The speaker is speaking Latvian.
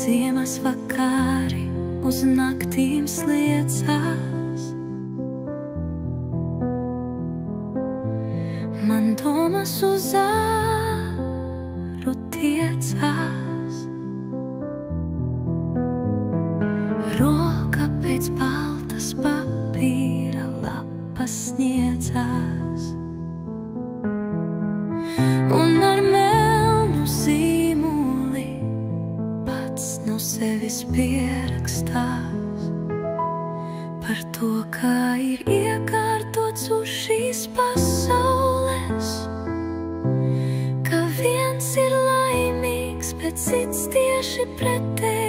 ziemas vakari uz naktīm sliecās. Man domas uz āru tiecās. Roka pēc baltas papīra lapas sniedzās. Un ar melnu zīmuli pats no sevis pierakstās par to, kā ir iekārtots uz šīs pasaules, ka viens ir laimīgs, bet cits tieši pretēji.